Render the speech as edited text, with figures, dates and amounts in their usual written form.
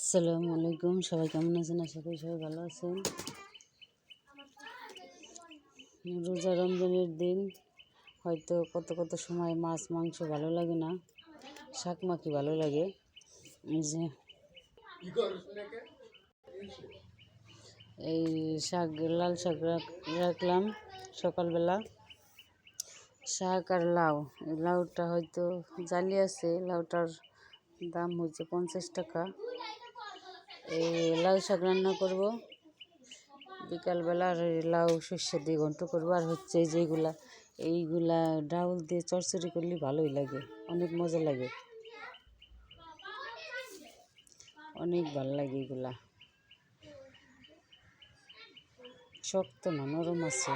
আসসালামু আলাইকুম, সবাই কেমন আছেন? আশা করি সবাই ভালো আছেন। রোজা রমজানের দিন হয়তো কত কত সময় মাছ মাংস ভালো লাগে না, শাক মাখি ভালো লাগে। এই যে এই শাক, লাল শাক রাখলাম সকালবেলা। শাক আর লাউ, এই লাউটা হয়তো জালি আছে, লাউটার দাম হচ্ছে 50 টাকা। এই লাউ শাক রান্না করব বিকালবেলা, আর লাউ সর্ষে দিয়ে ঘন্ট করবো। আর হচ্ছে এইগুলা ডাউল দিয়ে চচ্চড়ি করলে ভালোই লাগে, অনেক মজা লাগে, অনেক ভালো লাগে। এগুলা শক্ত না, নরম আছে।